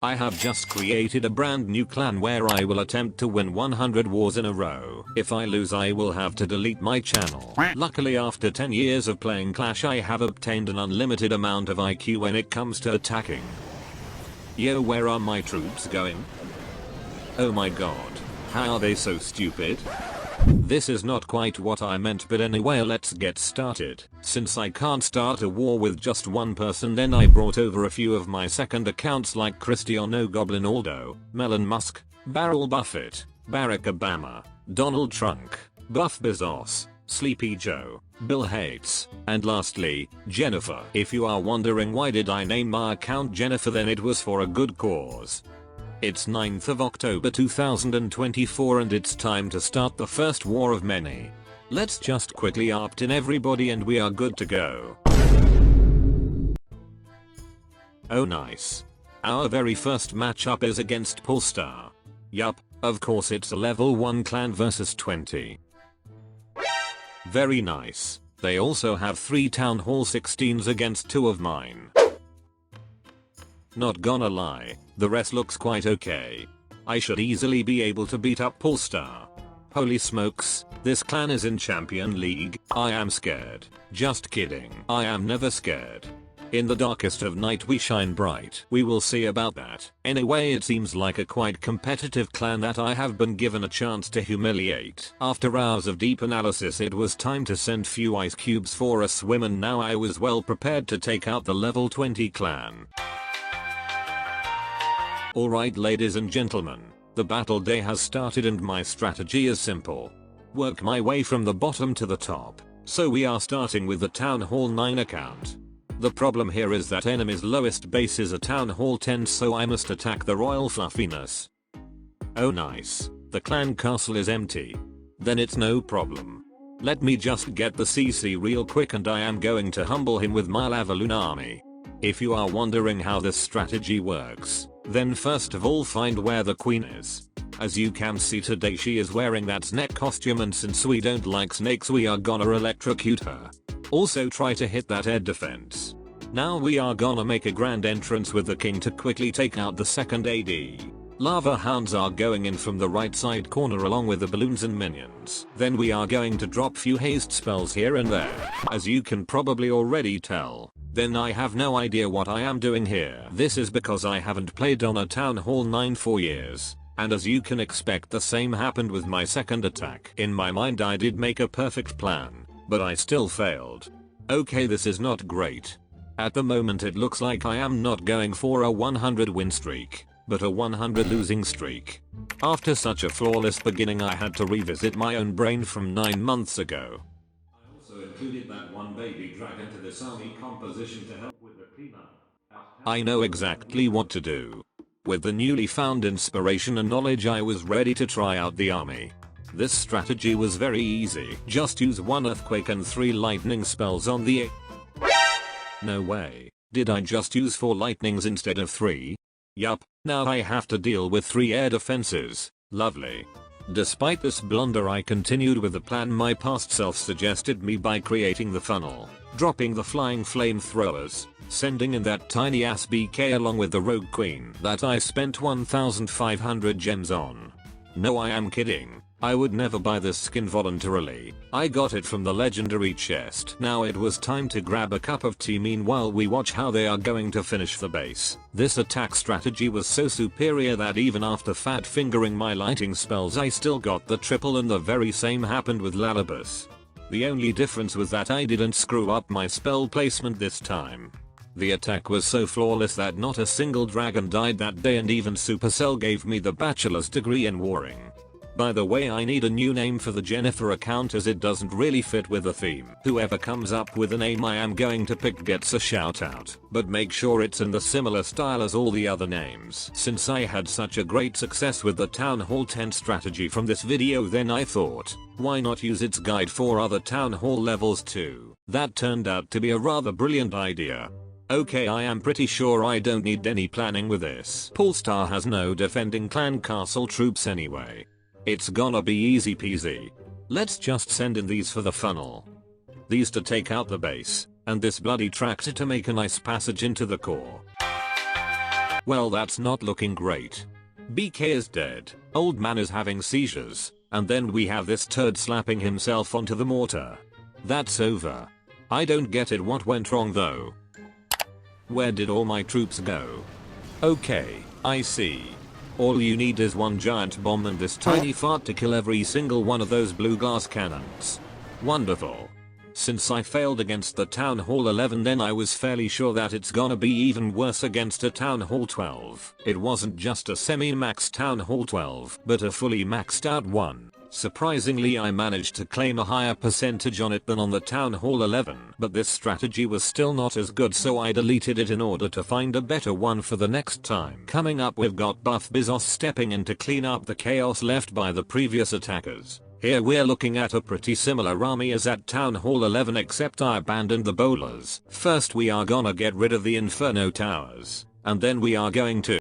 I have just created a brand new clan where I will attempt to win 100 wars in a row. If I lose I will have to delete my channel. Luckily after 10 years of playing Clash I have obtained an unlimited amount of IQ when it comes to attacking. Yo, where are my troops going? Oh my god. How are they so stupid? This is not quite what I meant, but anyway, let's get started. Since I can't start a war with just one person, then I brought over a few of my second accounts like Cristiano Goblin Aldo, Melon Musk, Barrel Buffett, Barack Obama, Donald Trump, Buff Bezos, Sleepy Joe, Bill Gates, and lastly, Jennifer. If you are wondering why did I name my account Jennifer, then it was for a good cause. It's 9th of October 2024 and it's time to start the first war of many. Let's just quickly opt in everybody and we are good to go. Oh nice. Our very first matchup is against Polestar. Yup, of course it's a level 1 clan versus 20. Very nice. They also have 3 Town Hall 16s against 2 of mine. Not gonna lie, the rest looks quite okay. I should easily be able to beat up Polestar. Holy smokes, this clan is in Champion League. I am scared. Just kidding. I am never scared. In the darkest of night we shine bright. We will see about that. Anyway, it seems like a quite competitive clan that I have been given a chance to humiliate. After hours of deep analysis it was time to send few ice cubes for a swim, and now I was well prepared to take out the level 20 clan. Alright ladies and gentlemen, the battle day has started and my strategy is simple. Work my way from the bottom to the top. So we are starting with the Town Hall 9 account. The problem here is that enemy's lowest base is a Town Hall 10, so I must attack the royal fluffiness. Oh nice, the clan castle is empty. Then it's no problem. Let me just get the CC real quick and I am going to humble him with my lava loon army. If you are wondering how this strategy works, then first of all find where the queen is. As you can see today she is wearing that snake costume, and since we don't like snakes we are gonna electrocute her. Also try to hit that air defense. Now we are gonna make a grand entrance with the king to quickly take out the second AD. Lava hounds are going in from the right side corner along with the balloons and minions. Then we are going to drop few haste spells here and there. As you can probably already tell, then I have no idea what I am doing here. This is because I haven't played on a Town Hall 9 for years. And as you can expect, the same happened with my second attack. In my mind I did make a perfect plan, but I still failed. Okay, this is not great. At the moment it looks like I am not going for a 100 win streak, but a 100 losing streak. After such a flawless beginning I had to revisit my own brain from 9 months ago. I also included that one baby dragon to this army composition to help with the cleanup. I know exactly what to do. With the newly found inspiration and knowledge I was ready to try out the army. This strategy was very easy. Just use 1 earthquake and 3 lightning spells on the No way. Did I just use 4 lightnings instead of 3? Yup, now I have to deal with 3 air defenses. Lovely. Despite this blunder I continued with the plan my past self suggested me by creating the funnel, dropping the flying flamethrowers, sending in that tiny ass BK along with the rogue queen that I spent 1,500 gems on. No, I am kidding. I would never buy this skin voluntarily. I got it from the legendary chest. Now it was time to grab a cup of tea. Meanwhile we watch how they are going to finish the base. This attack strategy was so superior that even after fat fingering my lighting spells I still got the triple, and the very same happened with Lalibus. The only difference was that I didn't screw up my spell placement this time. The attack was so flawless that not a single dragon died that day, and even Supercell gave me the bachelor's degree in warring. By the way, I need a new name for the Jennifer account as it doesn't really fit with the theme. Whoever comes up with a name I am going to pick gets a shout out, but make sure it's in the similar style as all the other names. Since I had such a great success with the Town Hall 10 strategy from this video, then I thought, why not use its guide for other Town Hall levels too? That turned out to be a rather brilliant idea. Okay, I am pretty sure I don't need any planning with this. Polestar has no defending clan castle troops anyway. It's gonna be easy peasy. Let's just send in these for the funnel. These to take out the base, and this bloody tractor to make a nice passage into the core. Well, that's not looking great. BK is dead, old man is having seizures, and then we have this turd slapping himself onto the mortar. That's over. I don't get it, what went wrong though? Where did all my troops go? Okay, I see. All you need is one giant bomb and this tiny fart to kill every single one of those blue glass cannons. Wonderful. Since I failed against the Town Hall 11, then I was fairly sure that it's gonna be even worse against a Town Hall 12. It wasn't just a semi-maxed Town Hall 12, but a fully maxed out one. Surprisingly, I managed to claim a higher percentage on it than on the Town Hall 11, but this strategy was still not as good, so I deleted it in order to find a better one for the next time. Coming up, we've got Buff Bizos stepping in to clean up the chaos left by the previous attackers. Here we're looking at a pretty similar army as at Town Hall 11, except I abandoned the bowlers. First we are gonna get rid of the Inferno Towers, and then we are going to...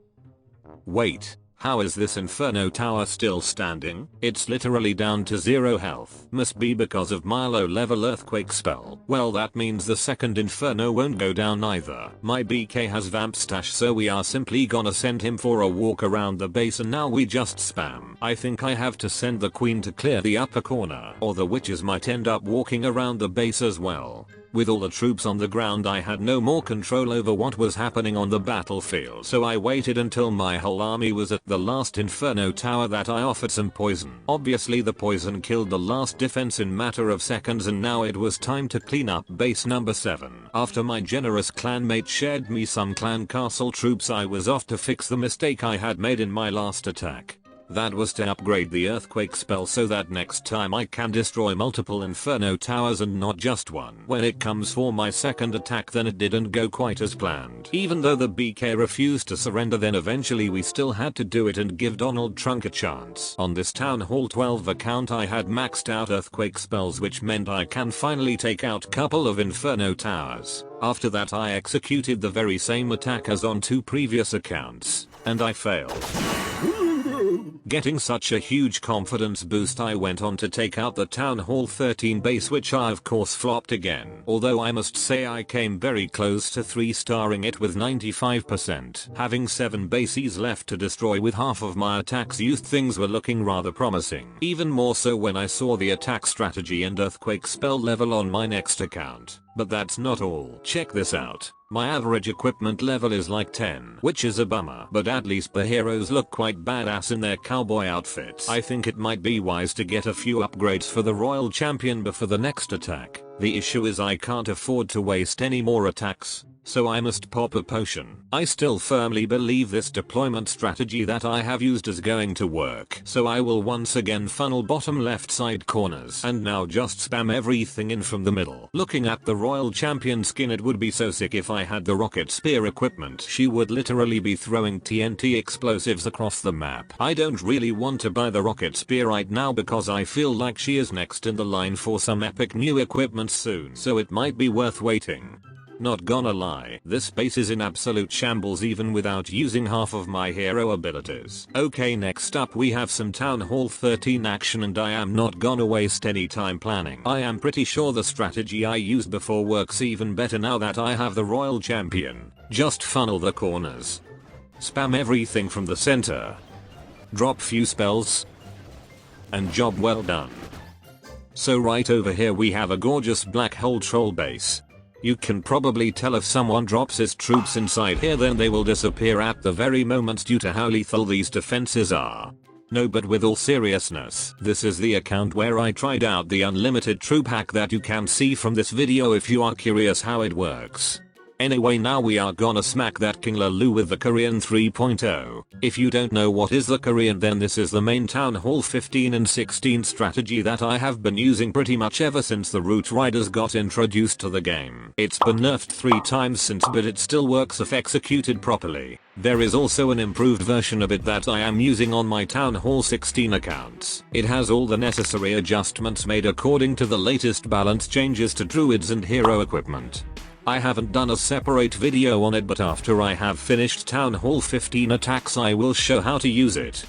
Wait. How is this Inferno Tower still standing? It's literally down to 0 health. Must be because of my low level earthquake spell. Well, that means the second Inferno won't go down either. My BK has Vamp Stash, so we are simply gonna send him for a walk around the base, and now we just spam. I think I have to send the Queen to clear the upper corner, or the witches might end up walking around the base as well. With all the troops on the ground, I had no more control over what was happening on the battlefield, so I waited until my whole army was at the last Inferno Tower that I offered some poison. Obviously the poison killed the last defense in matter of seconds, and now it was time to clean up base number 7. After my generous clanmate shared me some clan castle troops, I was off to fix the mistake I had made in my last attack. That was to upgrade the earthquake spell so that next time I can destroy multiple Inferno Towers and not just one. When it comes for my second attack, then it didn't go quite as planned. Even though the BK refused to surrender, then eventually we still had to do it and give Donald Trump a chance. On this Town Hall 12 account I had maxed out earthquake spells, which meant I can finally take out couple of Inferno Towers. After that I executed the very same attack as on 2 previous accounts, and I failed. Getting such a huge confidence boost, I went on to take out the Town Hall 13 base, which I of course flopped again. Although I must say I came very close to 3-starring it with 95%. Having 7 bases left to destroy with half of my attacks used, things were looking rather promising. Even more so when I saw the attack strategy and earthquake spell level on my next account. But that's not all. Check this out. My average equipment level is like 10, which is a bummer, but at least the heroes look quite badass in their cowboy outfits. I think it might be wise to get a few upgrades for the Royal Champion before the next attack. The issue is I can't afford to waste any more attacks, so I must pop a potion. I still firmly believe this deployment strategy that I have used is going to work, so I will once again funnel bottom left side corners and now just spam everything in from the middle. Looking at the Royal Champion skin, it would be so sick if I had the rocket spear equipment. She would literally be throwing TNT explosives across the map. I don't really want to buy the rocket spear right now because I feel like she is next in the line for some epic new equipment soon, so it might be worth waiting. Not gonna lie, this base is in absolute shambles even without using half of my hero abilities. Okay, next up we have some Town Hall 13 action, and I am not gonna waste any time planning. I am pretty sure the strategy I used before works even better now that I have the Royal Champion. Just funnel the corners. Spam everything from the center. Drop few spells. And job well done. So right over here we have a gorgeous black hole troll base. You can probably tell if someone drops his troops inside here, then they will disappear at the very moment due to how lethal these defenses are. No, but with all seriousness, this is the account where I tried out the unlimited troop hack that you can see from this video if you are curious how it works. Anyway, now we are gonna smack that King Lalu with the Korean 3.0. If you don't know what is the Korean, then this is the main Town Hall 15 and 16 strategy that I have been using pretty much ever since the Root Riders got introduced to the game. It's been nerfed 3 times since, but it still works if executed properly. There is also an improved version of it that I am using on my Town Hall 16 accounts. It has all the necessary adjustments made according to the latest balance changes to druids and hero equipment. I haven't done a separate video on it, but after I have finished Town Hall 15 attacks I will show how to use it.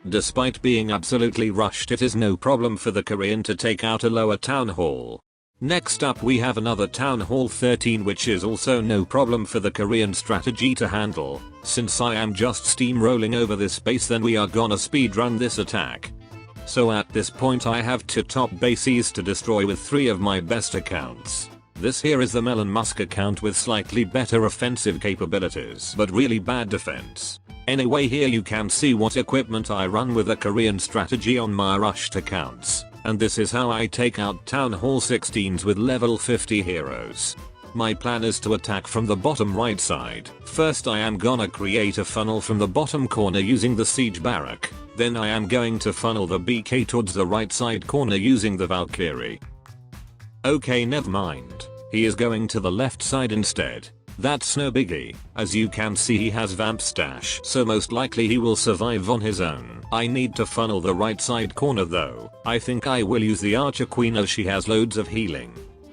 Despite being absolutely rushed, it is no problem for the Korean to take out a lower Town Hall. Next up we have another Town Hall 13, which is also no problem for the Korean strategy to handle. Since I am just steamrolling over this base, then we are gonna speedrun this attack. So at this point I have 2 top bases to destroy with 3 of my best accounts. This here is the Melon Musk account with slightly better offensive capabilities but really bad defense. Anyway, here you can see what equipment I run with a Korean strategy on my rushed accounts. And this is how I take out Town Hall 16s with level 50 heroes. My plan is to attack from the bottom right side. First I am gonna create a funnel from the bottom corner using the siege barrack. Then I am going to funnel the BK towards the right side corner using the Valkyrie. Okay, never mind. He is going to the left side instead. That's no biggie. As you can see, he has vamp stash, so most likely he will survive on his own. I need to funnel the right side corner though. I think I will use the Archer Queen as she has loads of healing.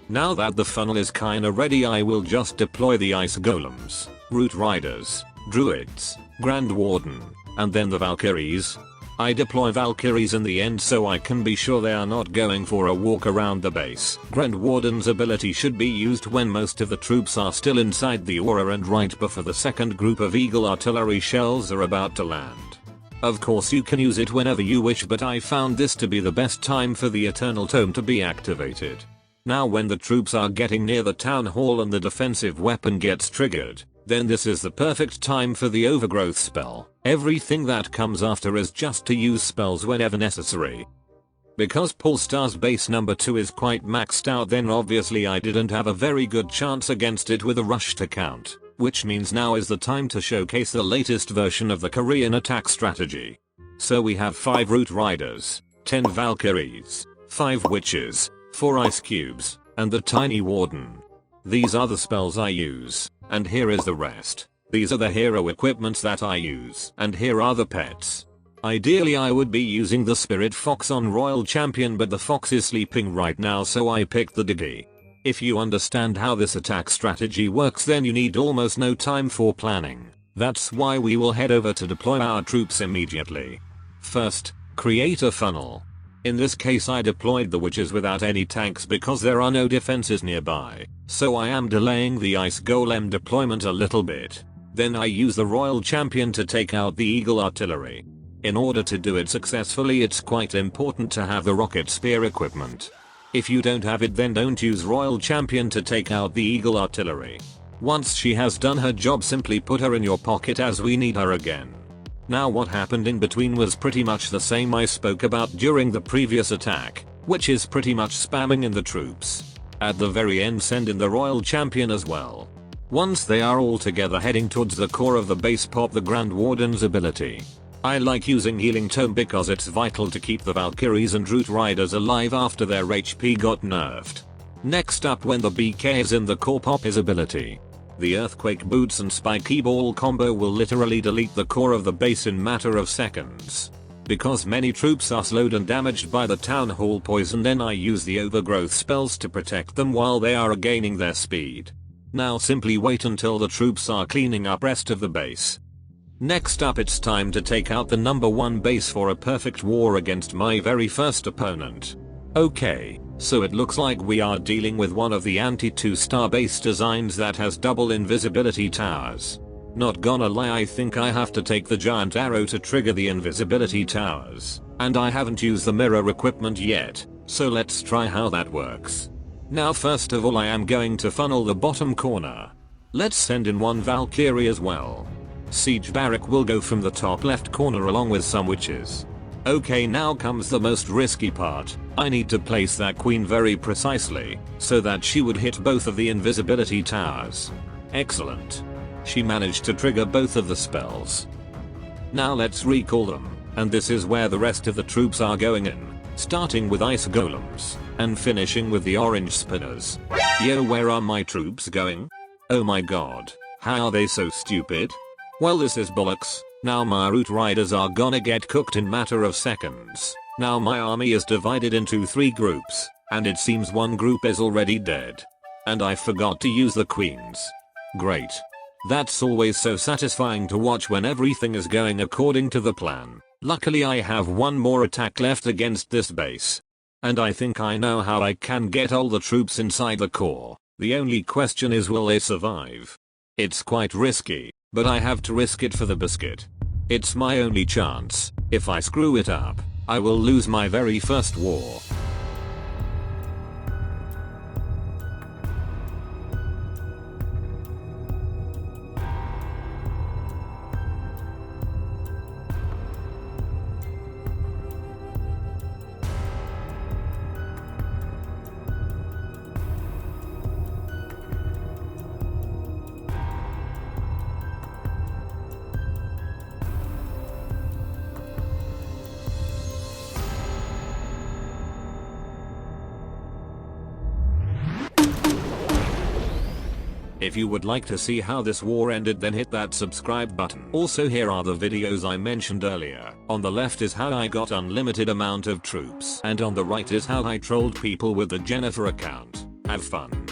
Now that the funnel is kinda ready, I will just deploy the Ice Golems, Root Riders, Druids, Grand Warden, and then the Valkyries. I deploy Valkyries in the end so I can be sure they are not going for a walk around the base. Grand Warden's ability should be used when most of the troops are still inside the aura and right before the second group of Eagle artillery shells are about to land. Of course you can use it whenever you wish, but I found this to be the best time for the Eternal Tome to be activated. Now when the troops are getting near the town hall and the defensive weapon gets triggered, then this is the perfect time for the overgrowth spell. Everything that comes after is just to use spells whenever necessary. Because Polestar's base number 2 is quite maxed out, then obviously I didn't have a very good chance against it with a rushed account, which means now is the time to showcase the latest version of the Korean attack strategy. So we have 5 Root Riders, 10 Valkyries, 5 Witches, 4 Ice Cubes, and the Tiny Warden. These are the spells I use. And here is the rest. These are the hero equipments that I use. And here are the pets. Ideally I would be using the Spirit Fox on Royal Champion, but the fox is sleeping right now, so I picked the Diggy. If you understand how this attack strategy works, then you need almost no time for planning. That's why we will head over to deploy our troops immediately. First, create a funnel. In this case I deployed the witches without any tanks because there are no defenses nearby, so I am delaying the ice golem deployment a little bit. Then I use the royal champion to take out the eagle artillery. In order to do it successfully, it's quite important to have the rocket spear equipment. If you don't have it, then don't use royal champion to take out the eagle artillery. Once she has done her job, simply put her in your pocket as we need her again. Now what happened in between was pretty much the same I spoke about during the previous attack, which is pretty much spamming in the troops. At the very end, send in the royal champion as well. Once they are all together heading towards the core of the base, pop the Grand Warden's ability. I like using Healing Tome because it's vital to keep the Valkyries and Root Riders alive after their HP got nerfed. Next up, when the BK is in the core, pop his ability. The Earthquake Boots and Spiky Ball combo will literally delete the core of the base in matter of seconds. Because many troops are slowed and damaged by the Town Hall poison, then I use the overgrowth spells to protect them while they are regaining their speed. Now simply wait until the troops are cleaning up rest of the base. Next up, it's time to take out the number 1 base for a perfect war against my very first opponent. Okay, so it looks like we are dealing with one of the anti-2-star base designs that has double invisibility towers. Not gonna lie, I think I have to take the giant arrow to trigger the invisibility towers, and I haven't used the mirror equipment yet, so let's try how that works. Now first of all, I am going to funnel the bottom corner. Let's send in 1 Valkyrie as well. Siege Barrack will go from the top left corner along with some witches. Okay, now comes the most risky part. I need to place that queen very precisely, so that she would hit both of the invisibility towers. Excellent. She managed to trigger both of the spells. Now let's recall them, and this is where the rest of the troops are going in, starting with ice golems, and finishing with the orange spinners. Yo, where are my troops going? Oh my god, how are they so stupid? Well, this is bollocks. Now my Root Riders are gonna get cooked in matter of seconds. Now my army is divided into 3 groups, and it seems 1 group is already dead. And I forgot to use the queens. Great. That's always so satisfying to watch when everything is going according to the plan. Luckily I have 1 more attack left against this base. And I think I know how I can get all the troops inside the core. The only question is, will they survive? It's quite risky, but I have to risk it for the biscuit. It's my only chance. If I screw it up, I will lose my very first war. If you would like to see how this war ended, then hit that subscribe button. Also, here are the videos I mentioned earlier. On the left is how I got unlimited amount of troops, and on the right is how I trolled people with the Jennifer account. Have fun.